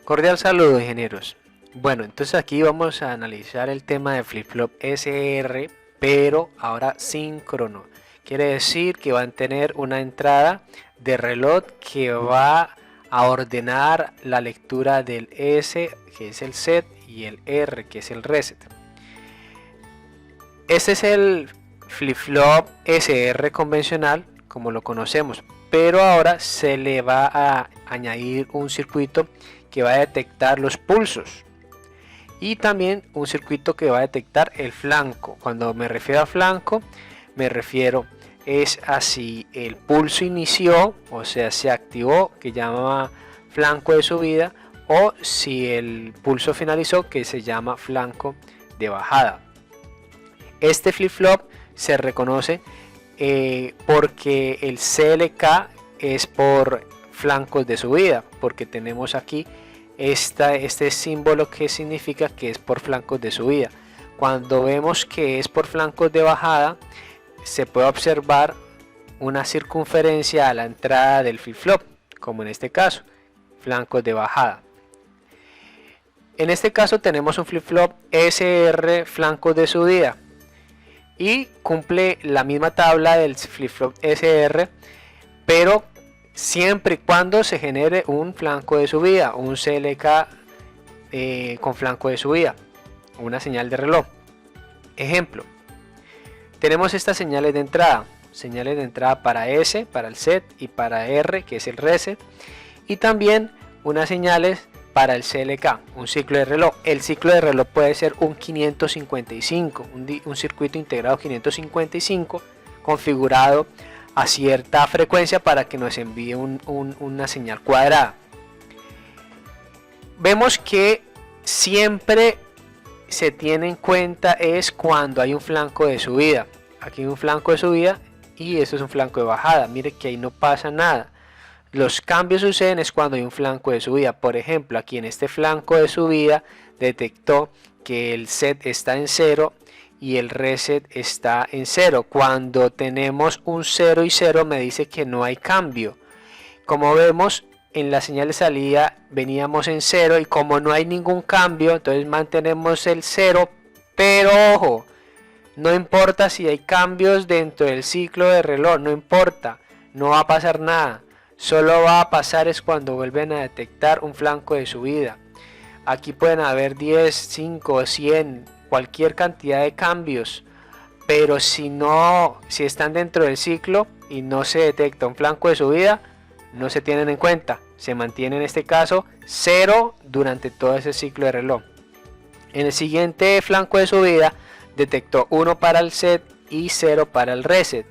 Cordial saludo, ingenieros. Bueno, entonces aquí vamos a analizar el tema de flip-flop SR, pero ahora síncrono. Quiere decir que van a tener una entrada de reloj que va a ordenar la lectura del S, que es el set, y el R, que es el reset. Este es el flip-flop SR convencional, como lo conocemos, pero ahora se le va a añadir un circuito que va a detectar los pulsos y también un circuito que va a detectar el flanco. Cuando me refiero a flanco, me refiero es a si el pulso inició, o sea, se activó, que llama flanco de subida, o si el pulso finalizó, que se llama flanco de bajada. Este flip-flop se reconoce porque el CLK es por flancos de subida, porque tenemos aquí este símbolo que significa que es por flancos de subida. Cuando vemos que es por flancos de bajada, se puede observar una circunferencia a la entrada del flip-flop, como en este caso, flancos de bajada. En este caso tenemos un flip-flop SR flancos de subida y cumple la misma tabla del flip-flop SR, pero siempre y cuando se genere un flanco de subida, un CLK con flanco de subida, una señal de reloj. Ejemplo, tenemos estas señales de entrada para S, para el set, y para R, que es el reset, y también unas señales para el CLK, un ciclo de reloj. El ciclo de reloj puede ser un 555, un circuito integrado 555 configurado a cierta frecuencia para que nos envíe una señal cuadrada. Vemos que siempre se tiene en cuenta es cuando hay un flanco de subida. Aquí hay un flanco de subida y esto es un flanco de bajada. Mire que ahí no pasa nada. Los cambios suceden es cuando hay un flanco de subida. Por ejemplo, aquí en este flanco de subida detectó que el set está en 0 y el reset está en 0. Cuando tenemos un 0 y 0 me dice que no hay cambio. Como vemos, en la señal de salida veníamos en 0 y como no hay ningún cambio, entonces mantenemos el 0, pero ojo, no importa si hay cambios dentro del ciclo de reloj, no importa, no va a pasar nada. Solo va a pasar es cuando vuelven a detectar un flanco de subida. Aquí pueden haber 10, 5, 100, cualquier cantidad de cambios, pero si están dentro del ciclo y no se detecta un flanco de subida, no se tienen en cuenta. Se mantiene en este caso 0 durante todo ese ciclo de reloj. En el siguiente flanco de subida detectó 1 para el set y 0 para el reset.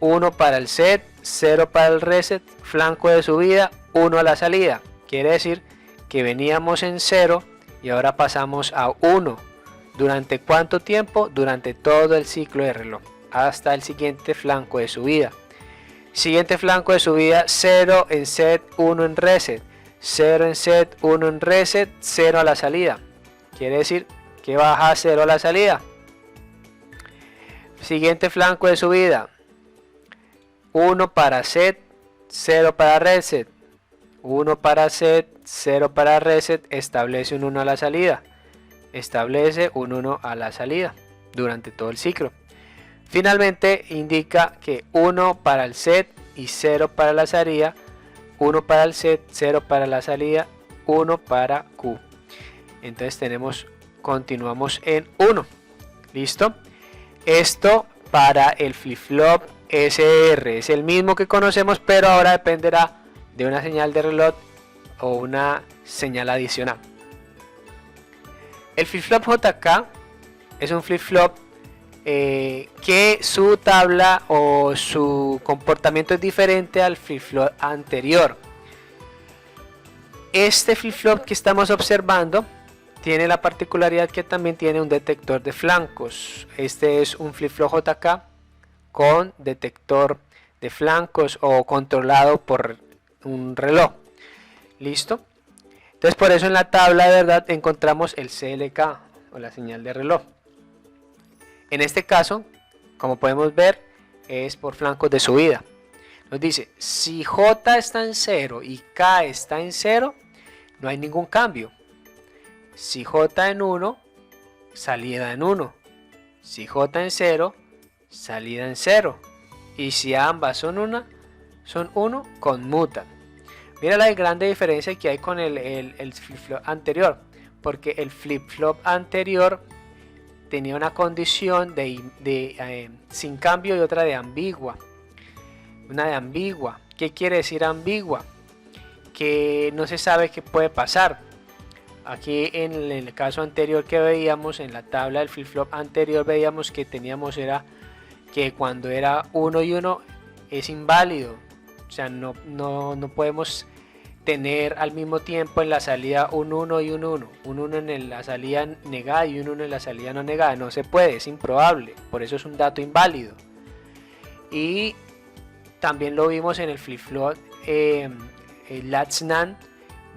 1 para el set, 0 para el reset, flanco de subida, 1 a la salida. Quiere decir que veníamos en 0 y ahora pasamos a 1. ¿Durante cuánto tiempo? Durante todo el ciclo de reloj, hasta el siguiente flanco de subida. Siguiente flanco de subida, 0 en set, 1 en reset. 0 en set, 1 en reset, 0 a la salida. Quiere decir que baja a 0 a la salida. Siguiente flanco de subida, 1 para set, 0 para reset. 1 para set, 0 para reset, establece un 1 a la salida. Establece un 1 a la salida durante todo el ciclo. Finalmente indica que 1 para el set y 0 para la salida. 1 para el set, 0 para la salida, 1 para Q. Entonces continuamos en 1. ¿Listo? Esto para el flip-flop SR es el mismo que conocemos, pero ahora dependerá de una señal de reloj o una señal adicional. El flip-flop JK es un flip-flop que su tabla o su comportamiento es diferente al flip-flop anterior. Este flip-flop que estamos observando tiene la particularidad que también tiene un detector de flancos. Este es un flip-flop JK con detector de flancos o controlado por un reloj. ¿Listo? Entonces por eso en la tabla de verdad encontramos el CLK o la señal de reloj. En este caso, como podemos ver, es por flancos de subida. Nos dice, si J está en 0 y K está en 0, no hay ningún cambio. Si J en 1, salida en 1. Si J en 0, salida en 0. Y si ambas son 1, conmutan. Mira la grande diferencia que hay con el flip-flop anterior. Porque el flip-flop anterior tenía una condición de sin cambio y otra de ambigua. Una de ambigua. ¿Qué quiere decir ambigua? Que no se sabe qué puede pasar. Aquí en el caso anterior que veíamos, en la tabla del flip-flop anterior, veíamos que teníamos era que cuando era 1 y 1 es inválido. O sea, no podemos tener al mismo tiempo en la salida un 1 y un 1. Un 1 en la salida negada y un 1 en la salida no negada. No se puede, es improbable. Por eso es un dato inválido. Y también lo vimos en el flip-flop Latch NAND,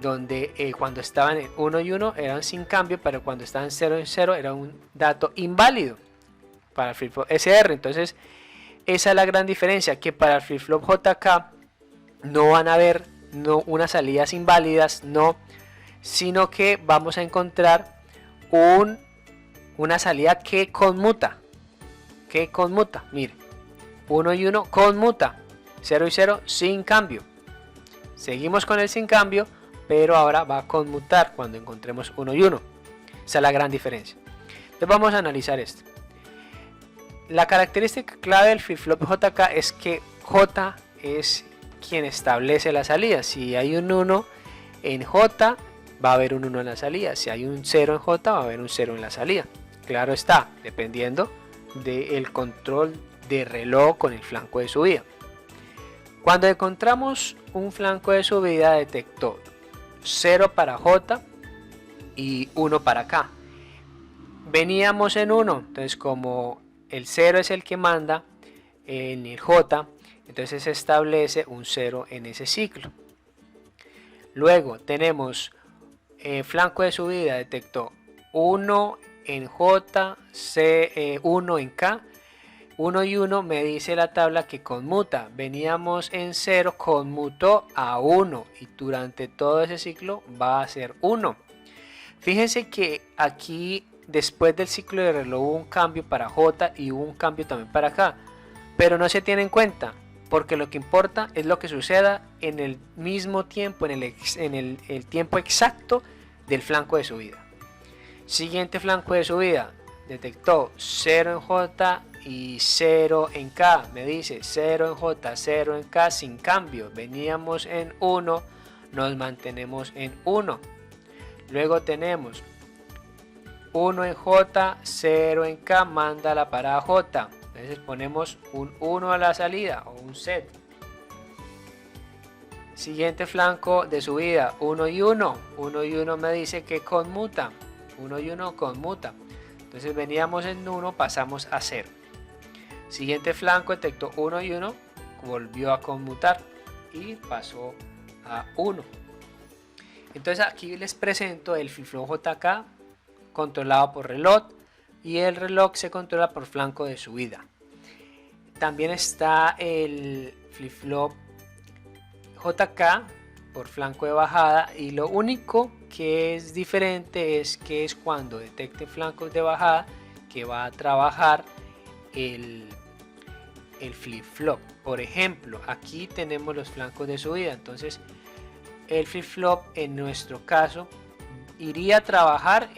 donde cuando estaban en 1 y 1 eran sin cambio, pero cuando estaban 0 en 0 era un dato inválido para el flip-flop SR. Entonces esa es la gran diferencia, que para el flip-flop JK no van a haber unas salidas inválidas, sino que vamos a encontrar una salida que conmuta. Mire, 1 y 1 conmuta, 0 y 0 sin cambio. Seguimos con el sin cambio, pero ahora va a conmutar cuando encontremos 1 y 1. Esa es la gran diferencia. Entonces vamos a analizar esto. La característica clave del flip-flop JK es que J es quien establece la salida. Si hay un 1 en J, va a haber un 1 en la salida. Si hay un 0 en J, va a haber un 0 en la salida. Claro está, dependiendo del control de reloj con el flanco de subida. Cuando encontramos un flanco de subida, detectó 0 para J y 1 para K. Veníamos en 1, entonces como el 0 es el que manda en el J, entonces se establece un 0 en ese ciclo. Luego tenemos flanco de subida, detectó 1 en J, 1 en K. 1 y 1 me dice la tabla que conmuta. Veníamos en 0, conmutó a 1 y durante todo ese ciclo va a ser 1. Fíjense que aquí después del ciclo de reloj hubo un cambio para J y hubo un cambio también para K, pero no se tiene en cuenta porque lo que importa es lo que suceda en el mismo tiempo, en el tiempo exacto del flanco de subida. Siguiente flanco de subida, detectó 0 en J y 0 en K. Me dice 0 en J, 0 en K sin cambio. Veníamos en 1, nos mantenemos en 1. Luego tenemos 1 en J, 0 en K, manda la parada J. Entonces ponemos un 1 a la salida o un set. Siguiente flanco de subida, 1 y 1. 1 y 1 me dice que conmuta. 1 y 1 conmuta. Entonces veníamos en 1, pasamos a 0. Siguiente flanco detectó 1 y 1, volvió a conmutar y pasó a 1. Entonces aquí les presento el flip-flop JK controlado por reloj y el reloj se controla por flanco de subida. También está el flip-flop JK por flanco de bajada y lo único que es diferente es que es cuando detecte flancos de bajada que va a trabajar el flip-flop. Por ejemplo, aquí tenemos los flancos de subida, entonces el flip-flop en nuestro caso iría a trabajar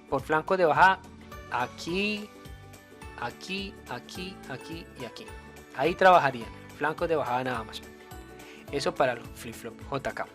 por flancos de bajada aquí, aquí, aquí, aquí y aquí. Ahí trabajarían flancos de bajada nada más. Eso para el flip-flop JK.